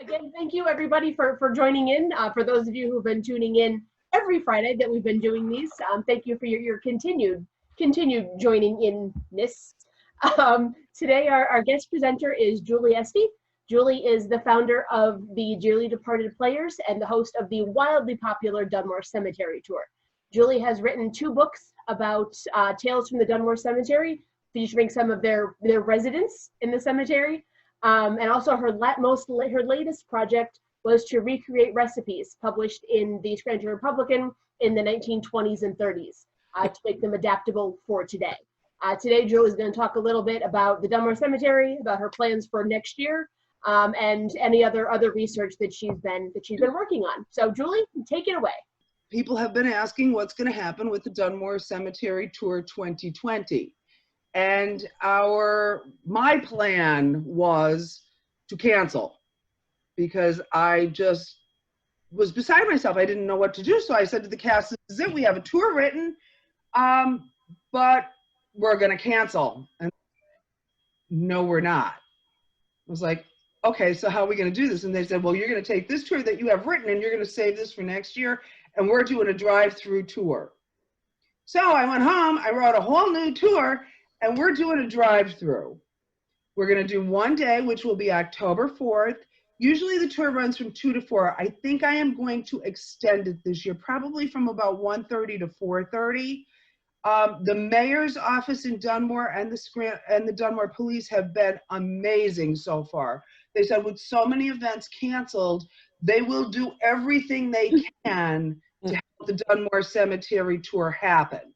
Again, thank you everybody for joining in. For those of you who've been tuning in every Friday that we've been doing these, thank you for your continued joining in-ness. Today our guest presenter is Julie Esty. Julie is the founder of the Dearly Departed Players and the host of the wildly popular Dunmore Cemetery Tour. Julie has written 2 books about tales from the Dunmore Cemetery, featuring some of their residents in the cemetery. And also her latest project was to recreate recipes published in the Scranton Republican in the 1920s and 30s to make them adaptable for today. Today, Julie is going to talk a little bit about the Dunmore Cemetery, about her plans for next year, and any other research that she's been working on. So, Julie, take it away. People have been asking what's going to happen with the Dunmore Cemetery Tour 2020. And my plan was to cancel because I just was beside myself. I didn't know what to do. So I said to the cast, this is it. We have a tour written, but we're going to cancel. And no, we're not. I was like, okay, so how are we going to do this? And they said, well, you're going to take this tour that you have written and you're going to save this for next year. And we're doing a drive-through tour. So I went home, I wrote a whole new tour, and we're doing a drive-through. We're going to do one day, which will be October 4th. Usually the tour runs from 2 to 4. I think I am going to extend it this year, probably from about 1:30 to 4:30. The mayor's office in Dunmore and the Dunmore police have been amazing so far. They said with so many events canceled, they will do everything they can to help the Dunmore Cemetery Tour happen.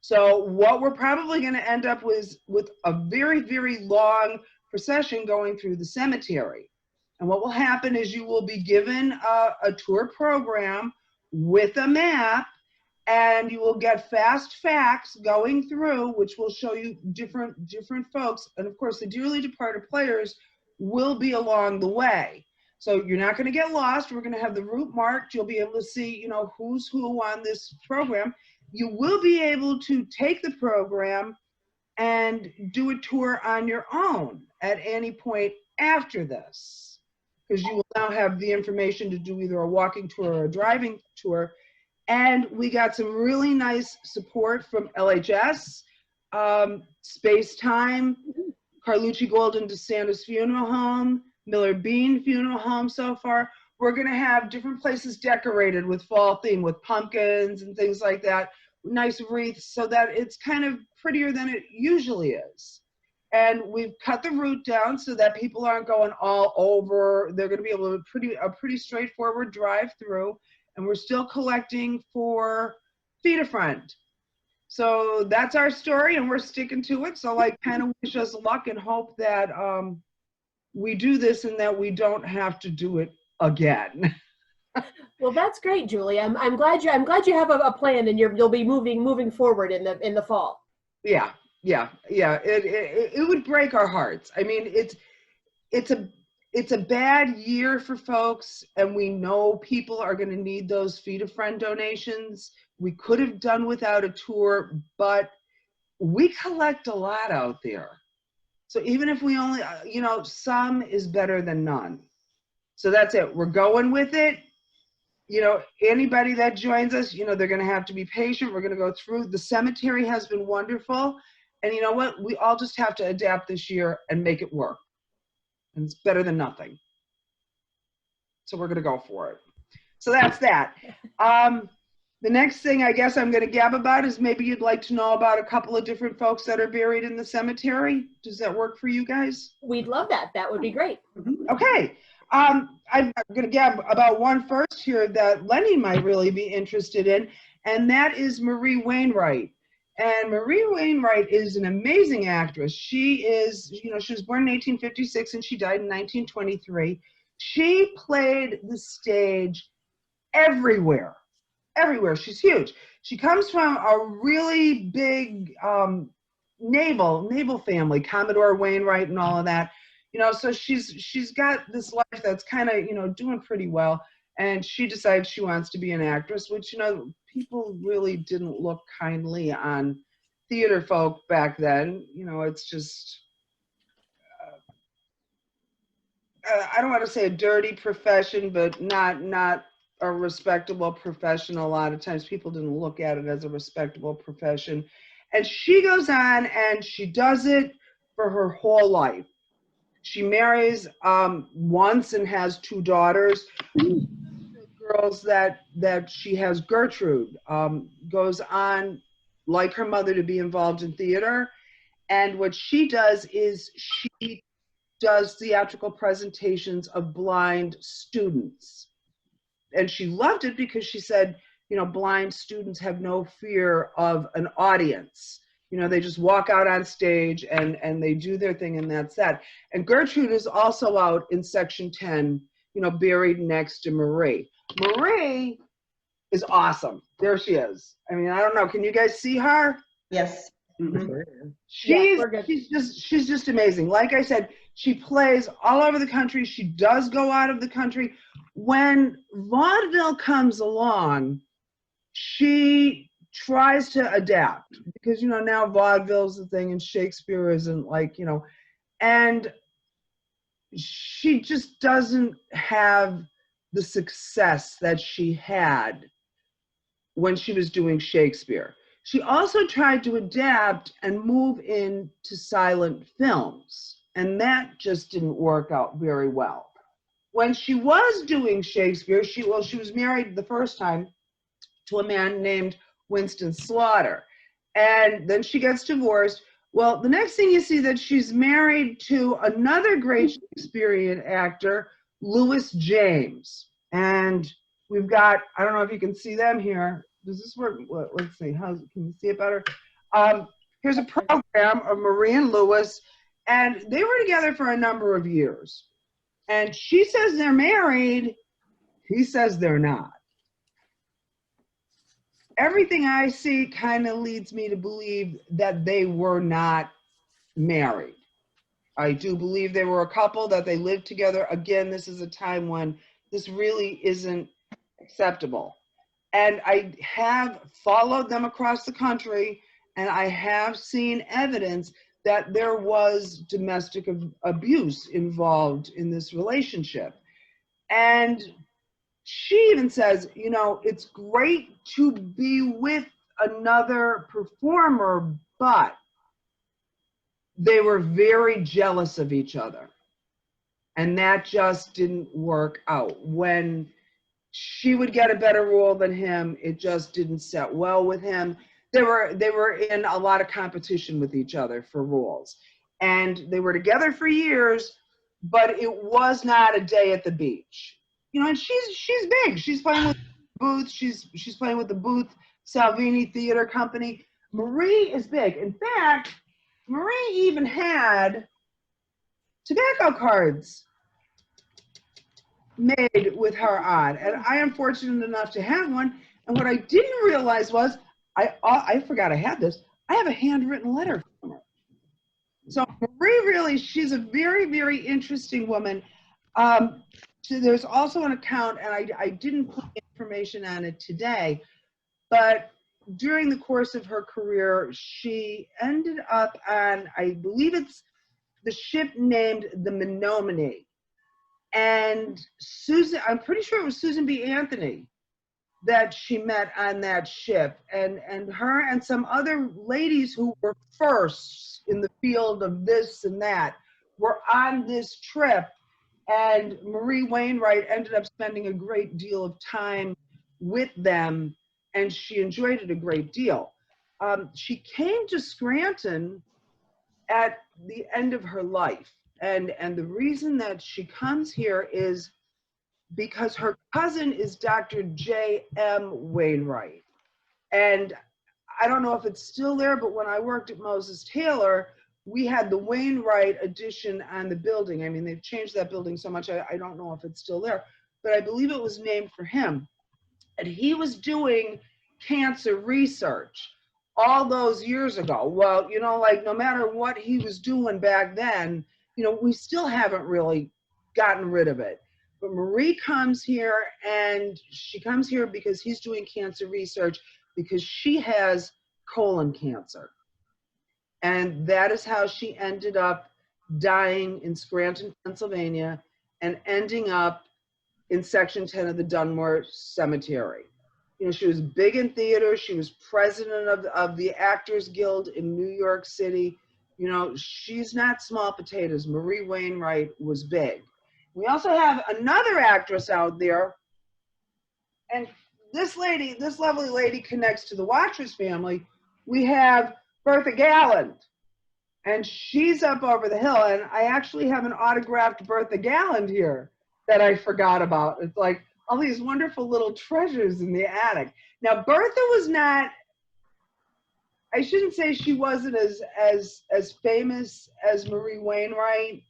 So what we're probably going to end up with a very, very long procession going through the cemetery. And what will happen is you will be given a tour program with a map, and you will get fast facts going through, which will show you different folks. And of course, the Dearly Departed Players will be along the way. So you're not going to get lost. We're going to have the route marked. You'll be able to see, who's who on this program. You will be able to take the program and do a tour on your own at any point after this, because you will now have the information to do either a walking tour or a driving tour. And we got some really nice support from LHS, Space Time, Carlucci Golden DeSantis Funeral Home, Miller Bean Funeral Home so far. We're going to have different places decorated with fall theme, with pumpkins and things like that, nice wreaths, so that it's kind of prettier than it usually is. And we've cut the route down so that people aren't going all over. They're going to be able to a pretty straightforward drive through, and we're still collecting for Feed a Friend. So that's our story, and we're sticking to it. So I kind of wish us luck and hope that we do this and that we don't have to do it again. Well, that's great, Julie. I'm glad you have a plan, and you'll be moving forward in the fall. Yeah. It would break our hearts. I mean, it's a bad year for folks, and we know people are going to need those Feed a Friend donations. We could have done without a tour, but we collect a lot out there. So even if we only, some is better than none. So that's it. We're going with it. Anybody that joins us, they're going to have to be patient. We're going to go through. The cemetery has been wonderful. And you know what? We all just have to adapt this year and make it work. And it's better than nothing. So we're going to go for it. So that's that. The next thing I guess I'm going to gab about is maybe you'd like to know about a couple of different folks that are buried in the cemetery. Does that work for you guys? We'd love that. That would be great. Okay. I'm going to gab about one first here that Lenny might really be interested in, and that is Marie Wainwright. And Marie Wainwright is an amazing actress. She is, she was born in 1856 and she died in 1923. She played the stage everywhere. She's huge. She comes from a really big naval family, Commodore Wainwright and all of that. So she's got this life that's kind of, doing pretty well. And she decides she wants to be an actress, which, people really didn't look kindly on theater folk back then. It's just, I don't want to say a dirty profession, but not a respectable profession. A lot of times people didn't look at it as a respectable profession. And she goes on and she does it for her whole life. She marries once and has 2 daughters. The girls that she has, Gertrude, goes on, like her mother, to be involved in theater. And what she does is she does theatrical presentations of blind students. And she loved it because she said, you know, blind students have no fear of an audience. You know, they just walk out on stage and they do their thing, and that's that. And Gertrude is also out in section 10, you know, buried next to Marie. Marie is awesome. There she is. I mean, I don't know. Can you guys see her? Yes. Mm-hmm. Yeah, She's just amazing. Like I said, she plays all over the country. She does go out of the country. When vaudeville comes along, she tries to adapt because, you know, now vaudeville's the thing and Shakespeare isn't, like, you know, and she just doesn't have the success that she had when she was doing Shakespeare. She also tried to adapt and move into silent films, and that just didn't work out very well. When she was doing Shakespeare, she was married the first time to a man named Winston Slaughter, and then she gets divorced. Well, the next thing you see that she's married to another great Shakespearean actor, Louis James, and we've got, I don't know if you can see them here. Does this work? Let's see. Can you see it better? Here's a program of Marie and Louis, and they were together for a number of years. And she says they're married. He says they're not. Everything I see kind of leads me to believe that they were not married. I do believe they were a couple, that they lived together. Again, this is a time when this really isn't acceptable. And I have followed them across the country, and I have seen evidence that there was domestic abuse involved in this relationship. And she even says, you know, it's great to be with another performer, but they were very jealous of each other. And that just didn't work out. When she would get a better role than him, it just didn't set well with him. They were in a lot of competition with each other for roles. And they were together for years, but it was not a day at the beach. You know, and she's big. She's playing with Booth. She's playing with the Booth Salvini Theater Company. Marie is big. In fact, Marie even had tobacco cards made with her on, and I am fortunate enough to have one. And what I didn't realize was, I forgot I had this. I have a handwritten letter from her. So Marie, really, she's a very, very interesting woman. So there's also an account, and I didn't put information on it today, but during the course of her career, she ended up on, I believe it's the ship named the Menominee. And Susan, I'm pretty sure it was Susan B. Anthony that she met on that ship. And her and some other ladies who were firsts in the field of this and that were on this trip. And Marie Wainwright ended up spending a great deal of time with them, and she enjoyed it a great deal. She came to Scranton at the end of her life. And the reason that she comes here is because her cousin is Dr. J.M. Wainwright. And I don't know if it's still there, but when I worked at Moses Taylor, we had the Wainwright addition on the building. I mean, they've changed that building so much, I don't know if it's still there, but I believe it was named for him. And he was doing cancer research all those years ago. Well, you know, like, no matter what he was doing back then, you know, we still haven't really gotten rid of it. But Marie comes here, and she comes here because he's doing cancer research, because she has colon cancer. And that is how she ended up dying in Scranton, Pennsylvania, and ending up in Section 10 of the Dunmore Cemetery. You know, she was big in theater. She was president of the Actors Guild in New York City. You know, she's not small potatoes. Marie Wainwright was big. We also have another actress out there, and this lady, this lovely lady, connects to the Watchers family. We have Bertha Galland, and she's up over the hill, and I actually have an autographed Bertha Galland here that I forgot about. It's like all these wonderful little treasures in the attic. Now, Bertha was not, I shouldn't say she wasn't as famous as Marie Wainwright,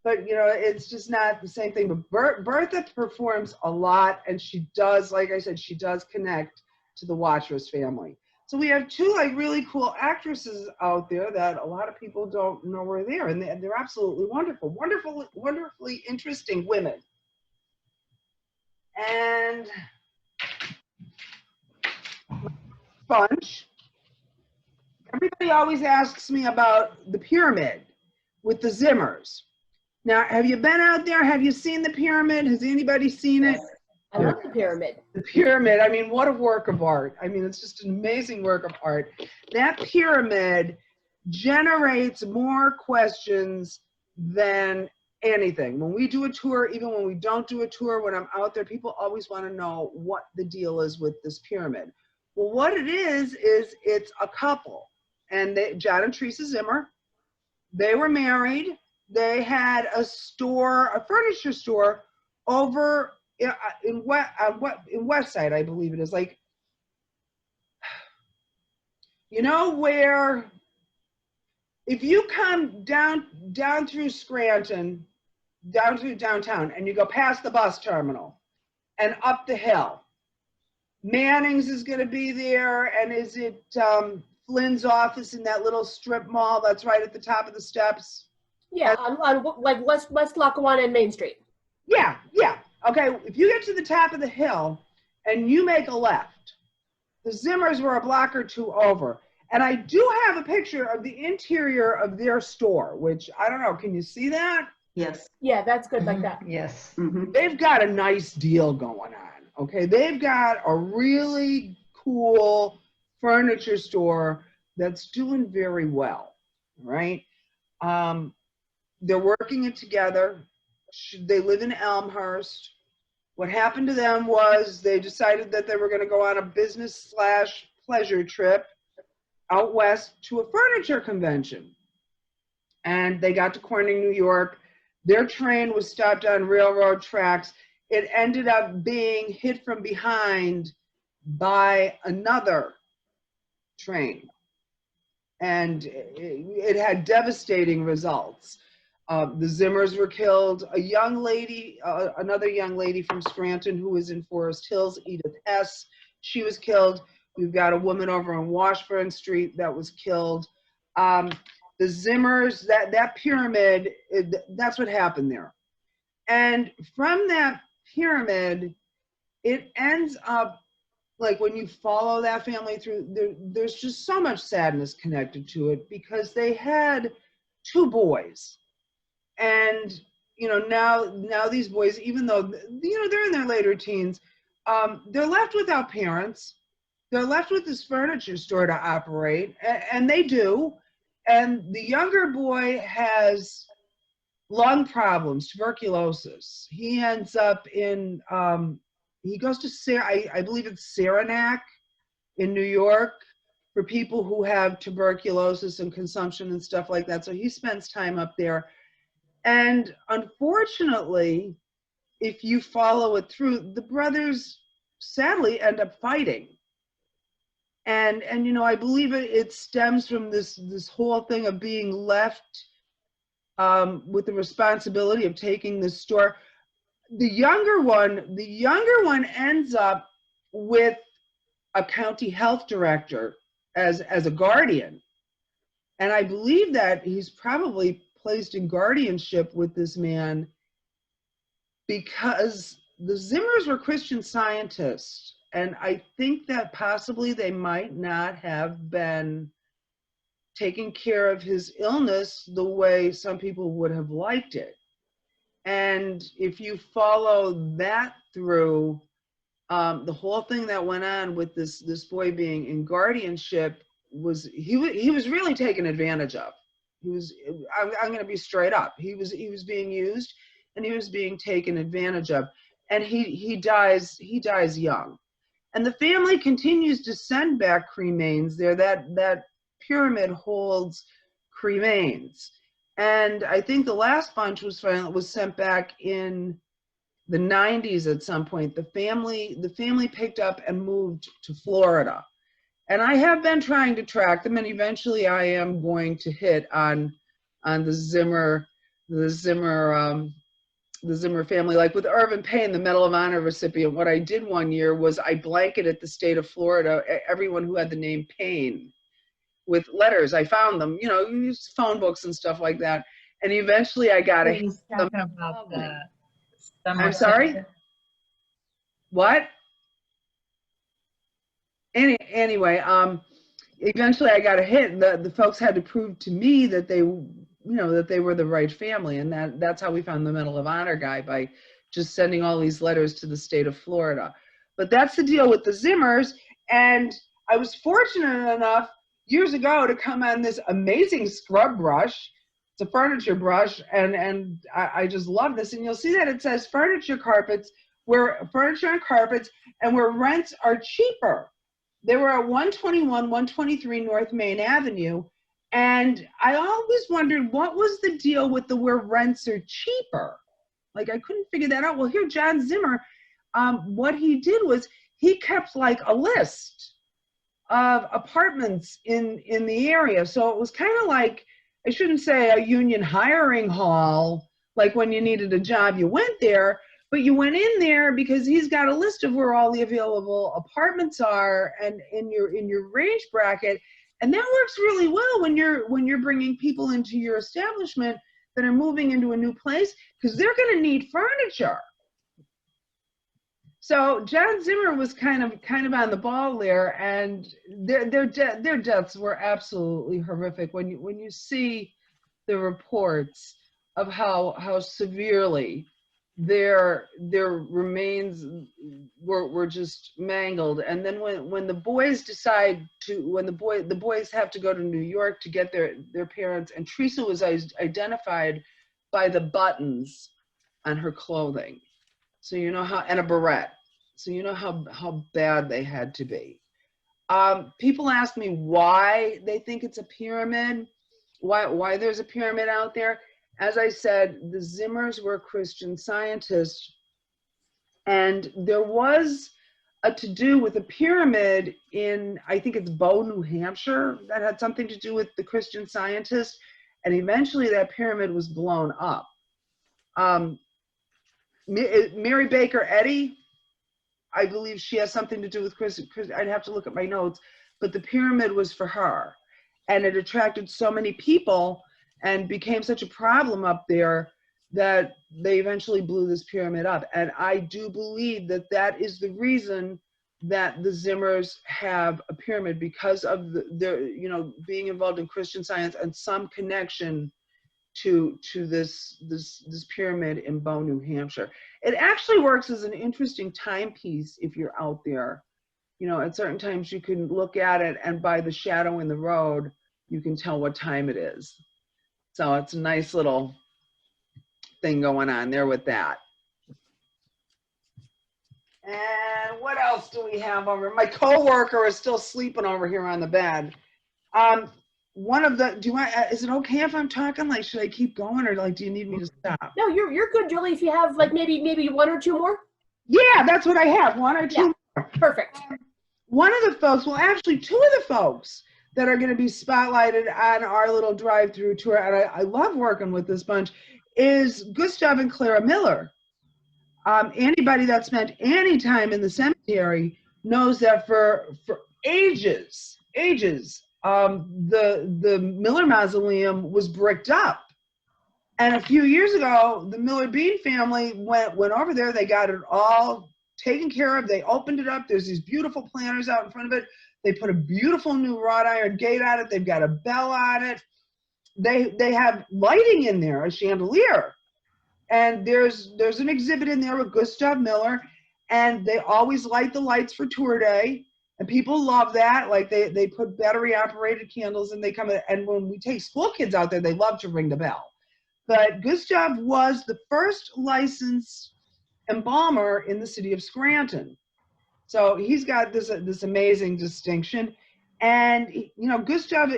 but you know, it's just not the same thing. But Bertha performs a lot, and she does, like I said, she does connect to the Watchers family. So we have two like really cool actresses out there that a lot of people don't know were there, and they're absolutely wonderful, wonderfully interesting women. And bunch. Everybody always asks me about the pyramid with the Thezimmers. Now, have you been out there? Have you seen the pyramid? Has anybody seen it? I love the pyramid. The pyramid, I mean, what a work of art. I mean, it's just an amazing work of art. That pyramid generates more questions than anything. When we do a tour, even when we don't do a tour, when I'm out there, people always want to know what the deal is with this pyramid. Well, what it is it's a couple. And John and Teresa Zimmer, they were married. They had a store, a furniture store over in West Side, I believe it is. Like, you know, where if you come down through Scranton, down through downtown, and you go past the bus terminal and up the hill, Manning's is going to be there, and is it Flynn's office in that little strip mall that's right at the top of the steps? Yeah, on like West Lackawanna and Main Street. Yeah, yeah. Okay, if you get to the top of the hill and you make a left, the Thezimmers were a block or two over. And I do have a picture of the interior of their store, which I don't know, can you see that? Yes. Yeah, that's good like that. Yes. They've got a nice deal going on, okay? They've got a really cool furniture store that's doing very well, right? They're working it together. They live in Elmhurst. What happened to them was they decided that they were going to go on a business/pleasure trip out west to a furniture convention. And they got to Corning, New York. Their train was stopped on railroad tracks. It ended up being hit from behind by another train. And it had devastating results. The Zimmers were killed. A young lady, another young lady from Scranton who was in Forest Hills, Edith Hess, she was killed. We've got a woman over on Washburn Street that was killed. The Zimmers, that pyramid, that's what happened there. And from that pyramid, it ends up, like when you follow that family through, there's just so much sadness connected to it because they had two boys. And, you know, now these boys, even though, you know, they're in their later teens, they're left without parents. They're left with this furniture store to operate, and they do. And the younger boy has lung problems, tuberculosis. He ends up in, he goes to, I believe it's Saranac in New York for people who have tuberculosis and consumption and stuff like that. So he spends time up there. And unfortunately, if you follow it through, the brothers sadly end up fighting. And you know, I believe it stems from this whole thing of being left with the responsibility of taking the store. The younger one ends up with a county health director as a guardian. And I believe that he's probably placed in guardianship with this man because the Zimmers were Christian Scientists. And I think that possibly they might not have been taking care of his illness the way some people would have liked it. And if you follow that through, the whole thing that went on with this boy being in guardianship was he was really taken advantage of. I'm going to be straight up. He was being used, and he was being taken advantage of, and he dies young. And the family continues to send back cremains there. That pyramid holds cremains, and I think the last bunch was sent back in the 90s at some point. The family picked up and moved to Florida. And I have been trying to track them, and eventually I am going to hit on the Zimmer family. Like with Irvin Payne, the Medal of Honor recipient, what I did one year was I blanketed the state of Florida, everyone who had the name Payne, with letters. I found them, you know, use phone books and stuff like that. And eventually I got a talking about the I'm sorry? What? Anyway, eventually I got a hit. The folks had to prove to me that they, that they were the right family, and that's how we found the Medal of Honor guy, by just sending all these letters to the state of Florida. But that's the deal with the Zimmers, and I was fortunate enough years ago to come on this amazing scrub brush. It's a furniture brush, and I just love this. And you'll see that it says furniture carpets, where furniture and carpets, and where rents are cheaper. They were at 121, 123 North Main Avenue, and I always wondered what was the deal with where rents are cheaper. Like, I couldn't figure that out. Well, here, John Zimmer, what he did was he kept like a list of apartments in the area. So it was kind of like, I shouldn't say a union hiring hall, like when you needed a job, you went there, but you went in there because he's got a list of where all the available apartments are and in your range bracket. And that works really well when you're bringing people into your establishment that are moving into a new place, because they're going to need furniture. So John Zimmer was kind of on the ball there, and their deaths were absolutely horrific. When you see the reports of how severely their remains were just mangled, and then when the boys the boys have to go to New York to get their parents, and Teresa was identified by the buttons on her clothing. So you know how, and a beret. So you know how bad they had to be. People ask me why they think it's a pyramid, why there's a pyramid out there. As I said, the Zimmers were Christian Scientists, and there was a to-do with a pyramid in, I think it's Bow, New Hampshire, that had something to do with the Christian Scientists, and eventually that pyramid was blown up. Mary Baker Eddy, I believe she has something to do with Christian. I'd have to look at my notes, but the pyramid was for her, and it attracted so many people and became such a problem up there that they eventually blew this pyramid up. And I do believe that is the reason that the Zimmers have a pyramid, because of their being involved in Christian Science and some connection to this pyramid in Bow, New Hampshire. It actually works as an interesting timepiece if you're out there. At certain times you can look at it, and by the shadow in the road, you can tell what time it is. So it's a nice little thing going on there with that. And what else do we have over? My coworker is still sleeping over here on the bed. Is it okay if I'm talking? Like, should I keep going, or like, do you need me to stop? No, you're good, Julie. If you have like maybe one or two more. Yeah, that's what I have. One or two. Yeah, perfect. One of the folks, well, actually, two of the folks that are going to be spotlighted on our little drive-through tour, and I love working with this bunch, is Gustav and Clara Miller. Anybody that spent any time in the cemetery knows that for ages, the Miller Mausoleum was bricked up. And a few years ago, the Miller Bean family went over there. They got it all taken care of. They opened it up. There's these beautiful planters out in front of it. They put a beautiful new wrought iron gate on it. They've got a bell on it. They have lighting in there, a chandelier. And there's an exhibit in there with Gustav Miller, and they always light the lights for tour day. And people love that. Like they put battery operated candles and they come in, and when we take school kids out there, they love to ring the bell. But Gustav was the first licensed embalmer in the city of Scranton. So he's got this amazing distinction. And, you know, Gustav,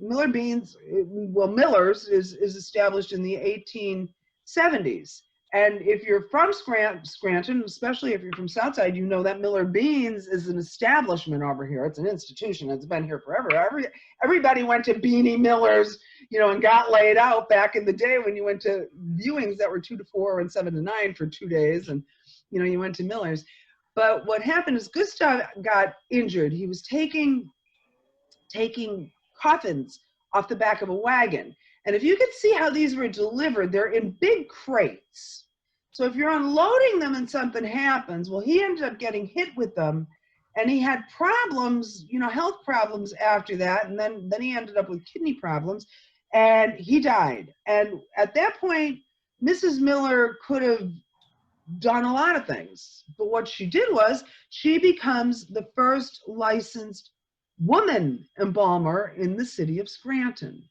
Miller Beans, well, Miller's is established in the 1870s. And if you're from Scranton, especially if you're from Southside, you know that Miller Beans is an establishment over here. It's an institution. It's been here forever. Everybody went to Beanie Miller's, you know, and got laid out back in the day when you went to viewings that were 2 to 4 and 7 to 9 for 2 days. And, you know, you went to Miller's. But what happened is Gustav got injured. He was taking coffins off the back of a wagon. And if you could see how these were delivered, they're in big crates. So if you're unloading them and something happens, well, he ended up getting hit with them, and he had problems, you know, health problems after that. And then he ended up with kidney problems, and he died. And at that point, Mrs. Miller could have done a lot of things. But what she did was she becomes the first licensed woman embalmer in the city of Scranton.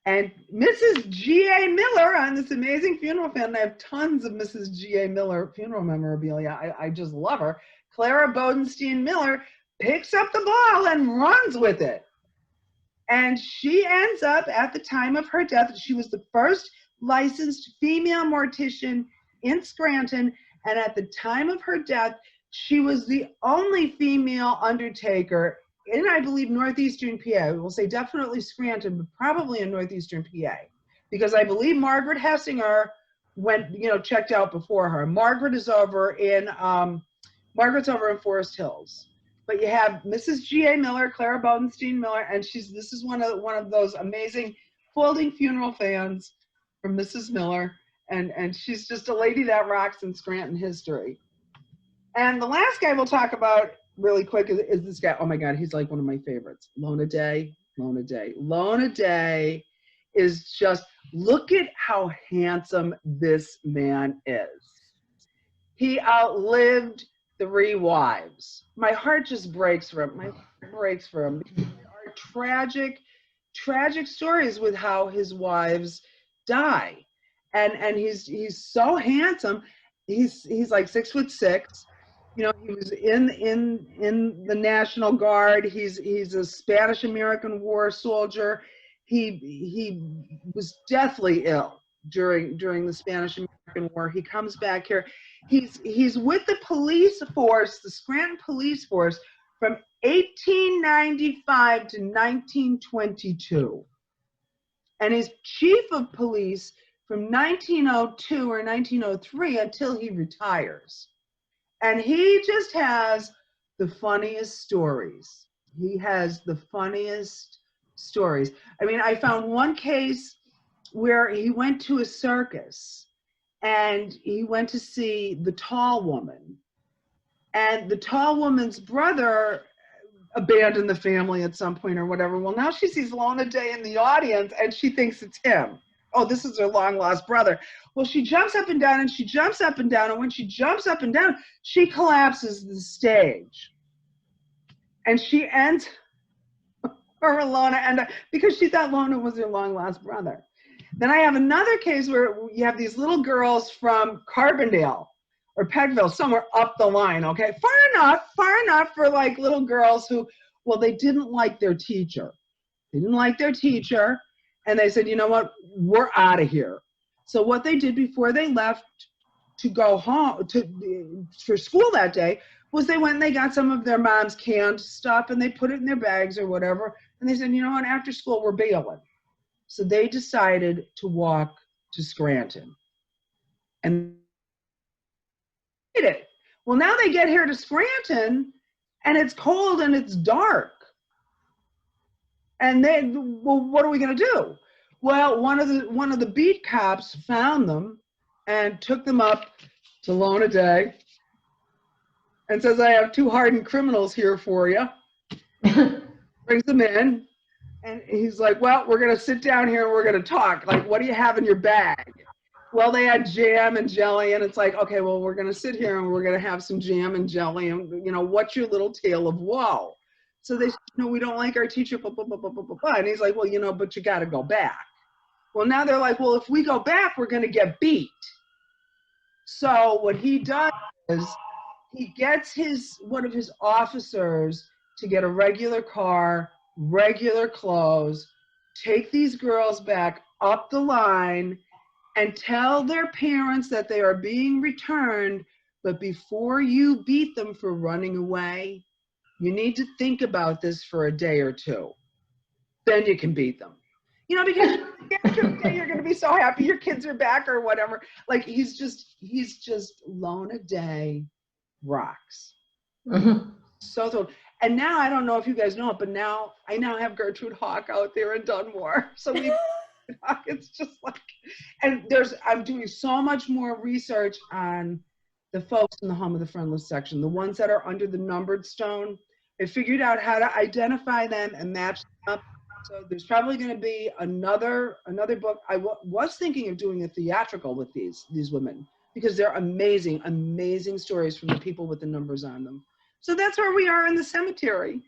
And Mrs. G.A. Miller on this amazing funeral fan, I have tons of Mrs. G.A. Miller funeral memorabilia. I just love her. Clara Bodenstein Miller picks up the ball and runs with it. And she ends up, at the time of her death, she was the first licensed female mortician in Scranton. And at the time of her death, she was the only female undertaker in, I believe, northeastern PA. We'll say definitely Scranton, but probably in northeastern PA, because I believe Margaret Hessinger went, you know, checked out before her. Margaret's over in Forest Hills. But you have Mrs. G.A. Miller, Clara Bodenstein Miller, and this is one of those amazing folding funeral fans from Mrs. Miller, and she's just a lady that rocks in Scranton history. And the last guy we'll talk about really quick is this guy. Oh my God, he's like one of my favorites. Lona Day. Lona Day. Lona Day is just, look at how handsome this man is. He outlived 3 wives. My heart just breaks for him. My heart breaks for him. There are tragic stories with how his wives die. And he's so handsome. He's like 6'6". You know, he was in the National Guard. He's a Spanish American War soldier. He was deathly ill during the Spanish American War. He comes back here. He's with the police force, the Scranton police force, from 1895 to 1922, and he's chief of police from 1902 or 1903 until he retires. And he just has the funniest stories. He has the funniest stories. I mean, I found one case where he went to a circus and he went to see the tall woman. And the tall woman's brother abandoned the family at some point or whatever. Well, now she sees Lona Day in the audience and she thinks it's him. Oh, this is her long lost brother. Well, she jumps up and down and she jumps up and down. And when she jumps up and down, she collapses the stage. And she ends her Lona, and because she thought Lona was her long lost brother. Then I have another case where you have these little girls from Carbondale or Peckville, somewhere up the line, okay? Far enough for like little girls who, well, they didn't like their teacher. They didn't like their teacher. And they said, you know what, we're out of here. So what they did before they left to go home for school that day was they went and they got some of their mom's canned stuff and they put it in their bags or whatever. And they said, you know what, after school, we're bailing. So they decided to walk to Scranton. And they did it. Well, now they get here to Scranton and it's cold and it's dark. And then, well, what are we going to do? Well, one of the beat cops found them and took them up to Lona Day and says, I have 2 hardened criminals here for you. Brings them in. And he's like, well, we're going to sit down here and we're going to talk. Like, what do you have in your bag? Well, they had jam and jelly, and it's like, okay, well, we're going to sit here and we're going to have some jam and jelly, and, you know, what's your little tale of woe? So they said, no, we don't like our teacher, blah, blah, blah, blah, blah, blah. And he's like, well, you know, but you got to go back. Well, now they're like, well, if we go back, we're going to get beat. So what he does is he gets one of his officers to get a regular car, regular clothes, take these girls back up the line, and tell their parents that they are being returned, but before you beat them for running away, you need to think about this for a day or two. Then you can beat them. You know, because after a day, you're going to be so happy your kids are back or whatever. Like, he's just Lona Day rocks. Mm-hmm. So thrilled. And now, I don't know if you guys know it, but now I have Gertrude Hawk out there in Dunmore. So it's just like, and I'm doing so much more research on the folks in the Home of the Friendless section, the ones that are under the numbered stone. I figured out how to identify them and match them up. So there's probably going to be another book. I was thinking of doing a theatrical with these women, because they're amazing, amazing stories from the people with the numbers on them. So that's where we are in the cemetery.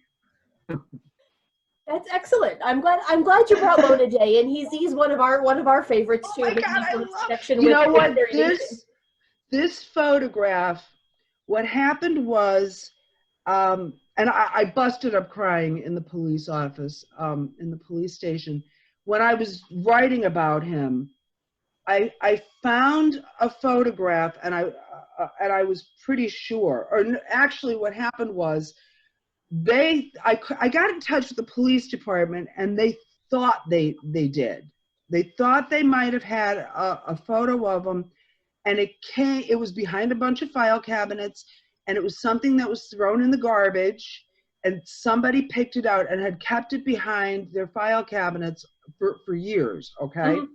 That's excellent. I'm glad you brought Lona Day, and he's one of our favorites too. Oh my God, I love. Section You know what? Carrie Nation. This photograph. What happened was, and I busted up crying in the police office, in the police station, when I was writing about him. I found a photograph, and I was pretty sure, or actually what happened was, I got in touch with the police department, and they thought they did. They thought they might have had a photo of him, and it was behind a bunch of file cabinets, and it was something that was thrown in the garbage, and somebody picked it out and had kept it behind their file cabinets for years, okay? Mm-hmm.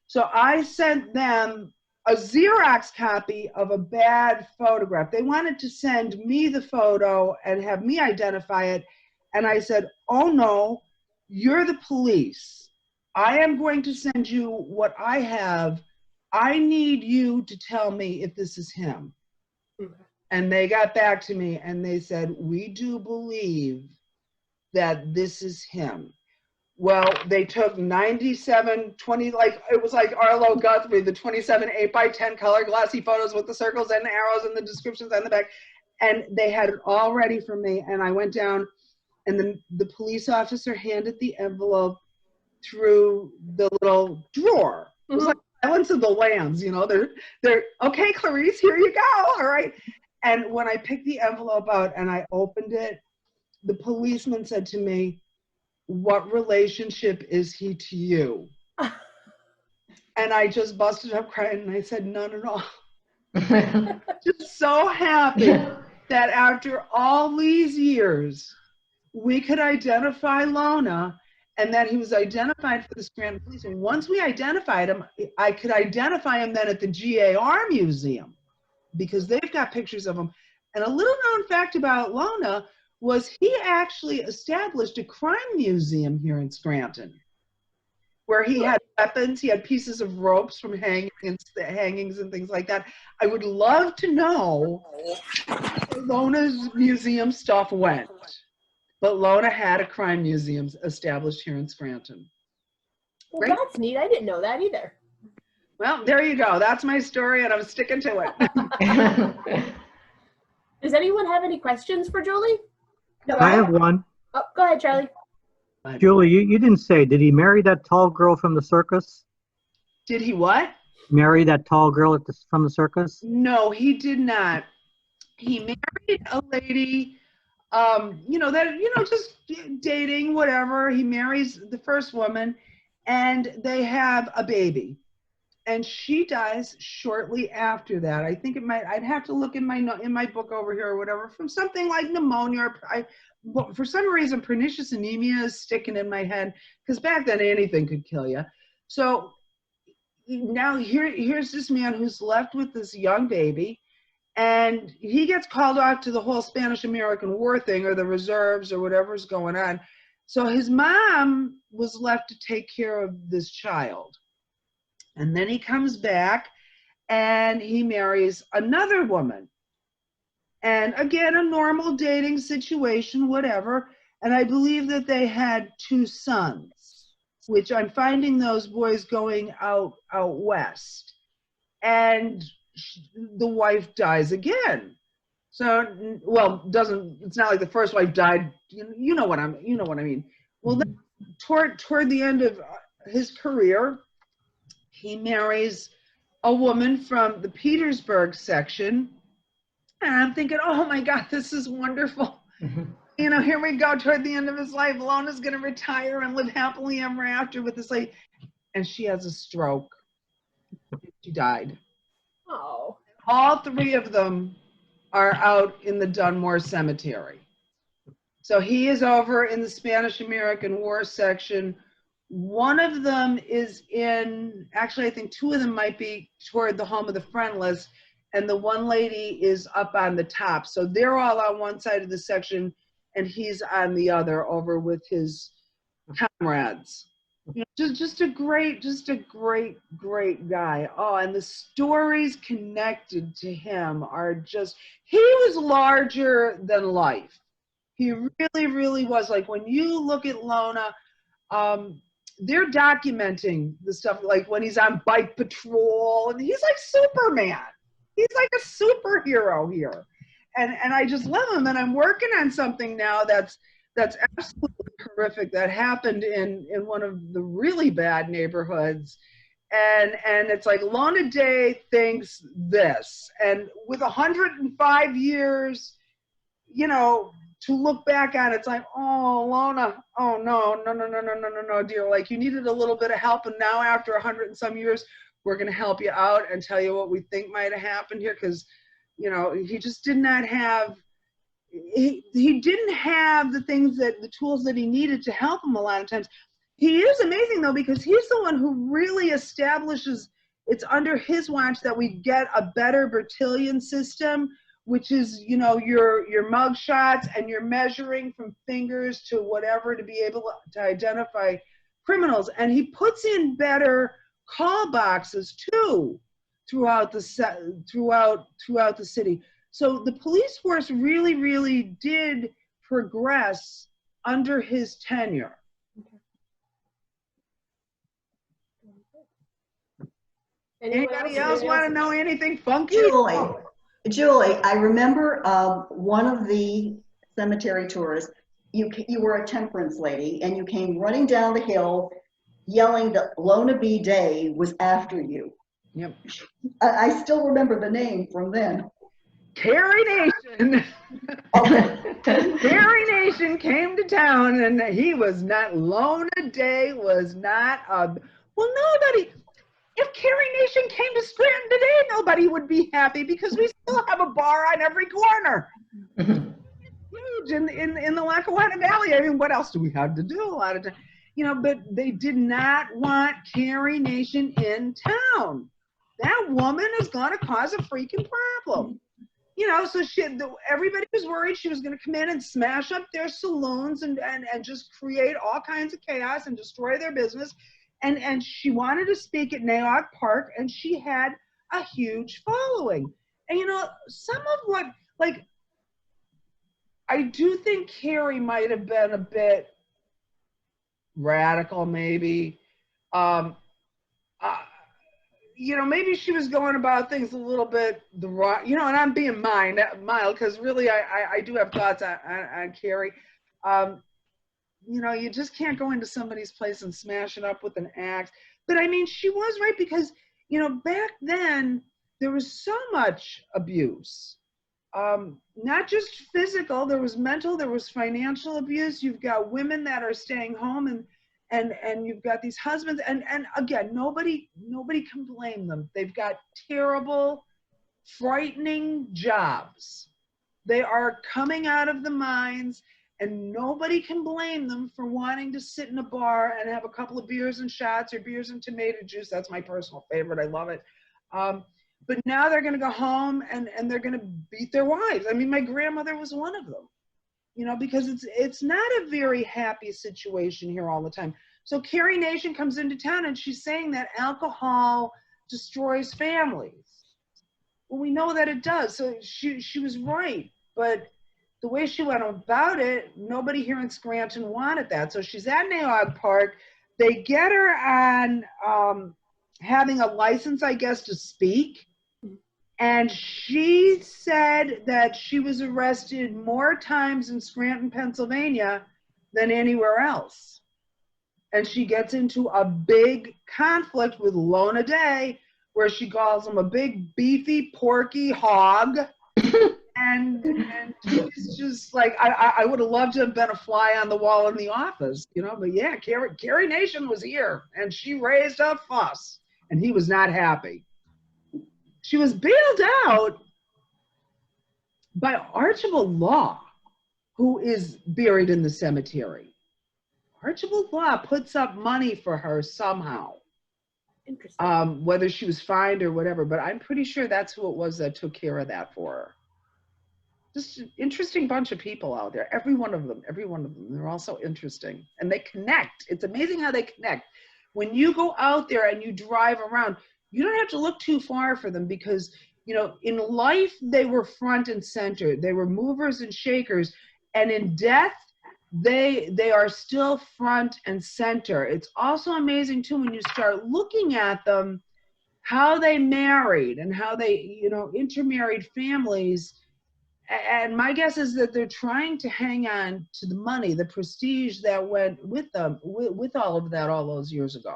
So I sent them a Xerox copy of a bad photograph. They wanted to send me the photo and have me identify it. And I said, oh no, you're the police. I am going to send you what I have. I need you to tell me if this is him. Okay. And they got back to me and they said, we do believe that this is him. Well, they took 97-20, like it was like Arlo Guthrie, the 27 8x10 color glossy photos with the circles and the arrows and the descriptions on the back, and they had it all ready for me. And I went down, and the police officer handed the envelope through the little drawer. It was like Silence of the Lambs, you know. They're okay, Clarice, here you go. All right. And when I picked the envelope out and I opened it, the policeman said to me, what relationship is he to you? And I just busted up crying and I said, none at all. Just so happy that after all these years, we could identify Lona, and that he was identified for the Scranton Police. And once we identified him, I could identify him then at the GAR Museum, because they've got pictures of him. And a little known fact about Lona was he actually established a crime museum here in Scranton, where he had weapons, he had pieces of ropes from hangings and things like that. I would love to know where Lona's museum stuff went. But Lona had a crime museum established here in Scranton. Well, right? That's neat. I didn't know that either. Well, there you go. That's my story, and I'm sticking to it. Does anyone have any questions for Julie? No, I have one. Oh, go ahead, Charlie. Julie, you didn't say, did he marry that tall girl from the circus? Did he what? Marry that tall girl from the circus? No, he did not. He married a lady, just dating, whatever. He marries the first woman, and they have a baby. And she dies shortly after that. I think I'd have to look in my book over here or whatever, from something like pneumonia, or for some reason, pernicious anemia is sticking in my head, because back then anything could kill you. So now here's this man who's left with this young baby, and he gets called off to the whole Spanish-American War thing, or the reserves, or whatever's going on. So his mom was left to take care of this child. And then he comes back and he marries another woman. And again, a normal dating situation, whatever. And I believe that they had 2 sons, which I'm finding those boys going out west. And the wife dies again. So, well, it's not like the first wife died. You know what I mean. Well, then, toward the end of his career, he marries a woman from the Petersburg section. And I'm thinking, oh my God, this is wonderful. You know, here we go toward the end of his life. Lona's going to retire and live happily ever after with this lady. And she has a stroke. She died. Oh. All 3 of them are out in the Dunmore Cemetery. So he is over in the Spanish-American War section. One of them is in, actually I think 2 of them might be toward the home of the friendless, and the one lady is up on the top. So they're all on one side of the section, and he's on the other over with his comrades. You know, just a great guy. Oh, and the stories connected to him are just, he was larger than life. He really was. Like when you look at Lona, they're documenting the stuff like when he's on bike patrol, and he's like Superman. He's like a superhero here. And I just love him. And I'm working on something now that's absolutely horrific that happened in one of the really bad neighborhoods. And it's like Lona Day thinks this. And with 105 years, you know, to look back on, it's like, oh, Lona, oh, no, dear. Like, you needed a little bit of help, and now after 100 and some years, we're going to help you out and tell you what we think might have happened here, because, you know, he just did not have, he didn't have the things the tools that he needed to help him a lot of times. He is amazing, though, because he's the one who really establishes, it's under his watch that we get a better Bertillon system, which is, you know, your mug shots and you're measuring from fingers to whatever to be able to identify criminals. And he puts in better call boxes too throughout the city. So the police force really did progress under his tenure. Anybody else want to know anything funky? Julie, I remember one of the cemetery tours, you were a temperance lady, and you came running down the hill yelling that Lona B. Day was after you. Yep. I still remember the name from then. Carrie Nation. Carrie Nation came to town, and he was not, Lona Day was not well, nobody, if Carrie Nation came to Scranton today, nobody would be happy, because we still have a bar on every corner. Huge in the Lackawanna Valley. I mean, what else do we have to do a lot of times? You know, but they did not want Carrie Nation in town. That woman is going to cause a freaking problem. You know, so everybody was worried she was going to come in and smash up their saloons and just create all kinds of chaos and destroy their business. And she wanted to speak at Nayock Park, and she had a huge following. And, you know, some of what, like, I do think Carrie might have been a bit radical, maybe. You know, maybe she was going about things a little bit you know, and I'm being mild, because really I do have thoughts on Carrie. You know, you just can't go into somebody's place and smash it up with an axe. But I mean, she was right, because, you know, back then there was so much abuse. Not just physical, there was mental, there was financial abuse. You've got women that are staying home, and you've got these husbands, and again, nobody can blame them. They've got terrible, frightening jobs. They are coming out of the mines, and nobody can blame them for wanting to sit in a bar and have a couple of beers and shots, or beers and tomato juice. That's my personal favorite. I love it. But now they're going to go home and they're going to beat their wives. I mean, my grandmother was one of them. You know, because it's not a very happy situation here all the time. So Carrie Nation comes into town and she's saying that alcohol destroys families. Well, we know that it does. So she was right. But the way she went about it, nobody here in Scranton wanted that. So she's at Naog Park. They get her on having a license, I guess, to speak. And she said that she was arrested more times in Scranton, Pennsylvania than anywhere else. And she gets into a big conflict with Lona Day, where she calls him a big, beefy, porky hog. and she's just like, I would have loved to have been a fly on the wall in the office, you know, but yeah, Carrie Nation was here and she raised a fuss and he was not happy. She was bailed out by Archibald Law, who is buried in the cemetery. Archibald Law puts up money for her somehow. Interesting. Whether she was fined or whatever, but I'm pretty sure that's who it was that took care of that for her. Just an interesting bunch of people out there. Every one of them. They're all so interesting. And they connect. It's amazing how they connect. When you go out there and you drive around, you don't have to look too far for them because, you know, in life, they were front and center. They were movers and shakers. And in death, they are still front and center. It's also amazing, too, when you start looking at them, how they married and how they, you know, intermarried families. And my guess is that they're trying to hang on to the money, the prestige that went with them, with all of that all those years ago.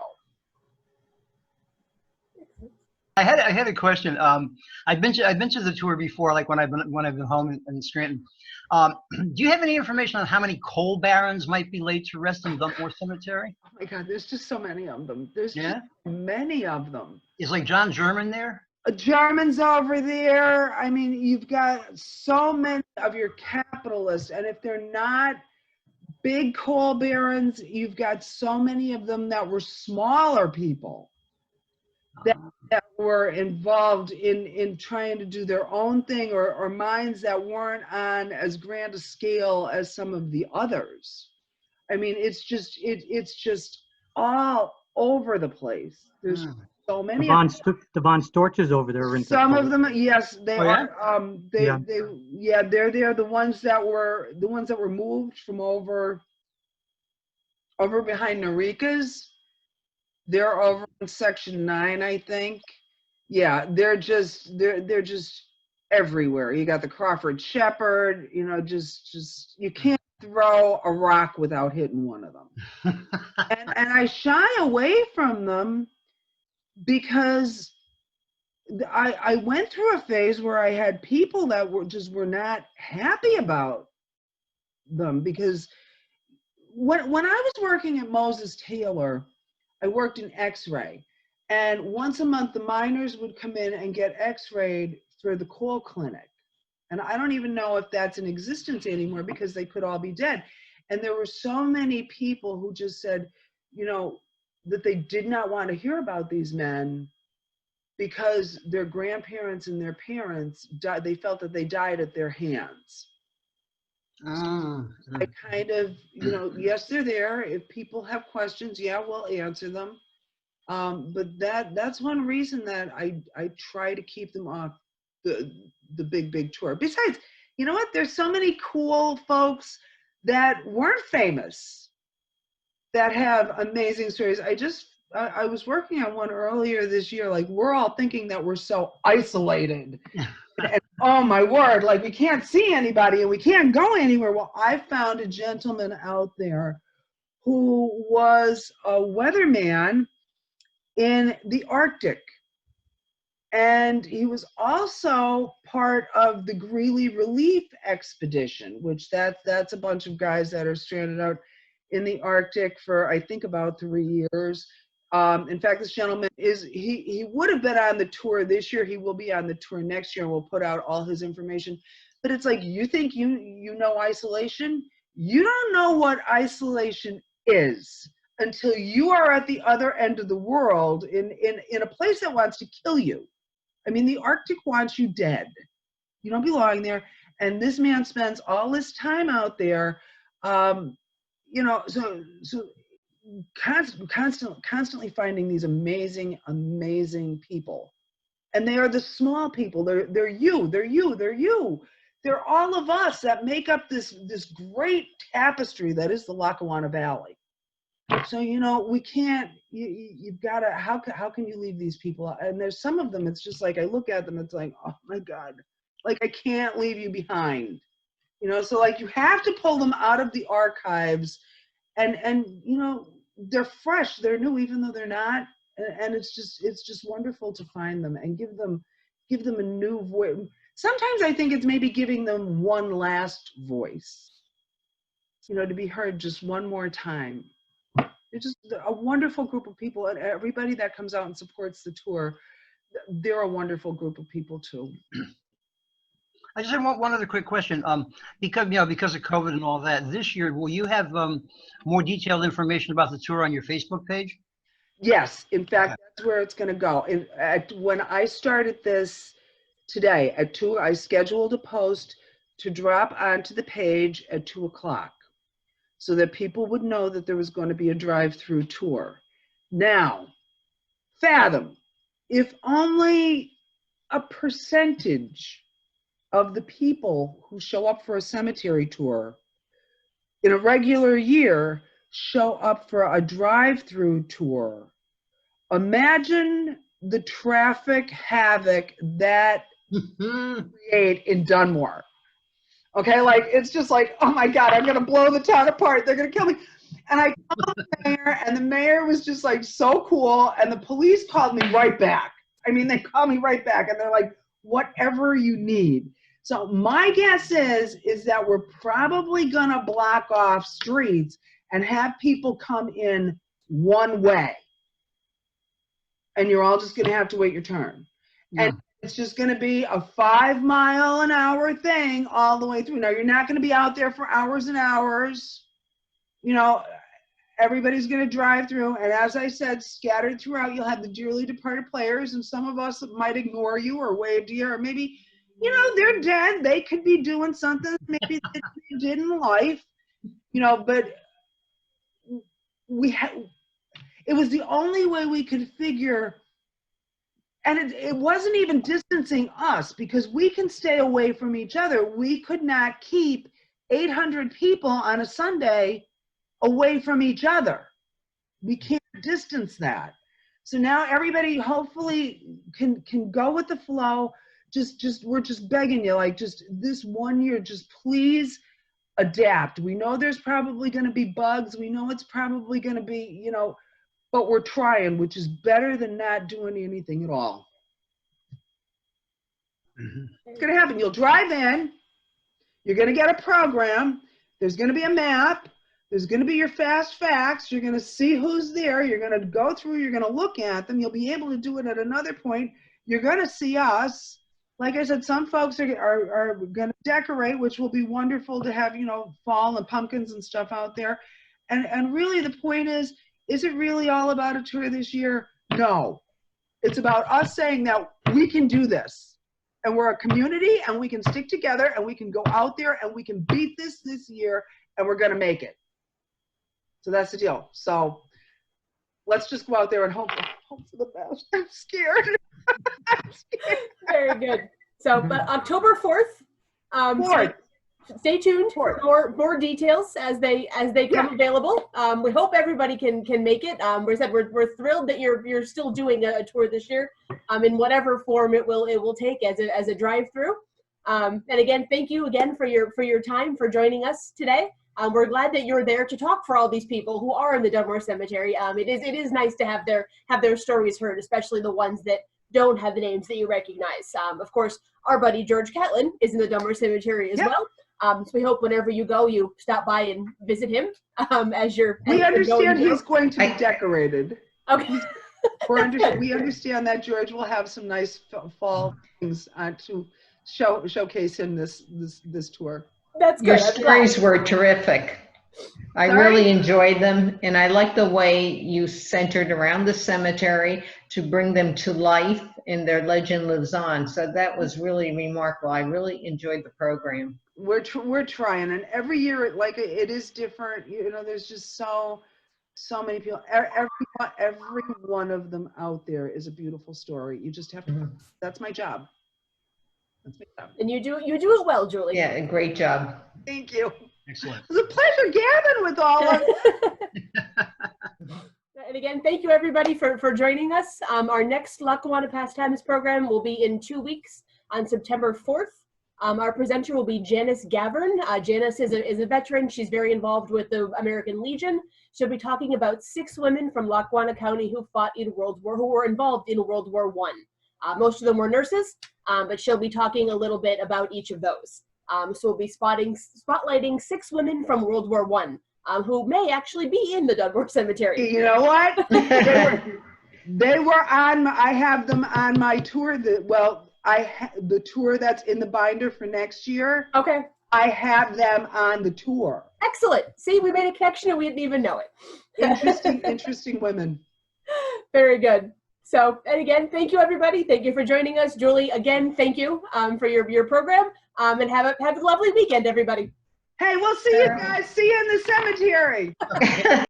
I had a question. I've been to the tour before, like when I've been home in Scranton. Do you have any information on how many coal barons might be laid to rest in Dunmore Cemetery? Oh my God, there's just so many of them. There's just many of them. Is like John German there? German's over there. I mean, you've got so many of your capitalists, and if they're not big coal barons, you've got so many of them that were smaller people that were involved in trying to do their own thing, or mines that weren't on as grand a scale as some of the others. I mean, it's just all over the place. There's so many. The Von Storches over there. Some of them, yes, they are. They're there. The ones that were moved from over behind Narika's. They're over in section 9, I think. Yeah, they're just everywhere. You got the Crawford Shepherd, you know, just you can't throw a rock without hitting one of them. and I shy away from them because I went through a phase where I had people that were not happy about them, because when I was working at Moses Taylor, I worked in X-ray, and once a month the miners would come in and get X-rayed for the coal clinic. And I don't even know if that's in existence anymore because they could all be dead. And there were so many people who just said, you know, that they did not want to hear about these men because their grandparents and their parents died. They felt that they died at their hands. I kind of, you know, yes, they're there. If people have questions, yeah, we'll answer them. But that's one reason that I try to keep them off the big tour. Besides, you know what? There's so many cool folks that weren't famous that have amazing stories. I was working on one earlier this year. Like, we're all thinking that we're so isolated. And, oh my word, like we can't see anybody and we can't go anywhere. Well, I found a gentleman out there who was a weatherman in the Arctic. And he was also part of the Greeley Relief Expedition, which that's a bunch of guys that are stranded out in the Arctic for, I think, about 3 years. In fact, this gentleman he would have been on the tour this year. He will be on the tour next year, and we'll put out all his information. But it's like, you think you know isolation? You don't know what isolation is until you are at the other end of the world in a place that wants to kill you. I mean, the Arctic wants you dead. You don't belong there. And this man spends all his time out there, you know, so constantly finding these amazing, amazing people. And they are the small people. They're you. They're all of us that make up this great tapestry that is the Lackawanna Valley. So, you know, we can't, you've got to, how can you leave these people out? And there's some of them, it's just like, I look at them, it's like, oh my God, like I can't leave you behind. You know, so like you have to pull them out of the archives and you know, they're fresh, they're new, even though they're not. And it's just wonderful to find them and give them a new voice. Sometimes I think it's maybe giving them one last voice, you know, to be heard just one more time. They're just a wonderful group of people, and everybody that comes out and supports the tour, they're a wonderful group of people too. I just have one other quick question. Because of COVID and all that, this year, will you have more detailed information about the tour on your Facebook page? Yes, in fact, that's where it's going to go. When I started this today at 2, I scheduled a post to drop onto the page at 2 o'clock so that people would know that there was going to be a drive-through tour. Now, fathom, if only a percentage of the people who show up for a cemetery tour in a regular year show up for a drive-through tour, imagine the traffic havoc that create in Dunmore. Okay, like it's just like, oh my God, I'm gonna blow the town apart. They're gonna kill me. And I called the mayor, and the mayor was just like so cool, and the police called me right back. I mean, they called me right back, and they're like, whatever you need. So my guess is that we're probably gonna block off streets and have people come in one way. And you're all just gonna have to wait your turn. Yeah. And it's just gonna be a 5-mile-an-hour thing all the way through. Now, you're not gonna be out there for hours and hours. You know, everybody's gonna drive through, and as I said, scattered throughout, you'll have the dearly departed players, and some of us might ignore you or wave to you, or maybe, you know, they're dead. They could be doing something maybe that they did in life, you know, but it was the only way we could figure, and it wasn't even distancing us because we can stay away from each other. We could not keep 800 people on a Sunday away from each other. We can't distance that. So now everybody hopefully can go with the flow. We're just begging you, like, just this one year, just please adapt. We know there's probably going to be bugs. We know it's probably going to be, you know, but we're trying, which is better than not doing anything at all. Mm-hmm. It's going to happen. You'll drive in. You're going to get a program. There's going to be a map. There's going to be your fast facts. You're going to see who's there. You're going to go through. You're going to look at them. You'll be able to do it at another point. You're going to see us. Like I said, some folks are going to decorate, which will be wonderful to have, you know, fall and pumpkins and stuff out there. And really the point is it really all about a tour this year? No. It's about us saying that we can do this. And we're a community, and we can stick together, and we can go out there, and we can beat this year, and we're going to make it. So that's the deal. So let's just go out there and hope for the best. I'm scared. Very good. So, but October 4th, stay tuned for more details as they come available. We hope everybody can make it. We're thrilled that you're still doing a tour this year, in whatever form it will take as a drive-through. And again, thank you again for your time, for joining us today. We're glad that you're there to talk for all these people who are in the Dunmore Cemetery. It is nice to have their stories heard, especially the ones that don't have the names that you recognize. Of course, our buddy George Catlin is in the Dunmore Cemetery as well. So we hope whenever you go, you stop by and visit him. We understand he's going to be decorated. Okay. We understand that George will have some nice fall things to showcase him this tour. That's good. Your stories were terrific. I really enjoyed them, and I like the way you centered around the cemetery to bring them to life, and their legend lives on. So that was really remarkable. I really enjoyed the program. We're trying, and every year it is different. You know, there's just so So many people, every one of them out there is a beautiful story. You just have to, that's my job. That's my job. And you do it well, Julie. Yeah, great job. Thank you. Excellent. It was a pleasure gabbing with all of you. And again, thank you everybody for joining us. Our next Lackawanna Pastimes program will be in 2 weeks on September 4th. Our presenter will be Janice Gavern. Janice is a veteran. She's very involved with the American Legion. She'll be talking about 6 women from Lackawanna County who fought in who were involved in World War I. Most of them were nurses, but she'll be talking a little bit about each of those. So we'll be spotlighting 6 women from World War I, who may actually be in the Dunmore Cemetery. You know what? They were on, I have them on my tour. The tour that's in the binder for next year. Okay. I have them on the tour. Excellent. See, we made a connection and we didn't even know it. Interesting women. Very good. So, and again, thank you everybody. Thank you for joining us. Julie, again, thank you for your program. And have a lovely weekend, everybody. Hey, we'll see you guys. See you in the cemetery.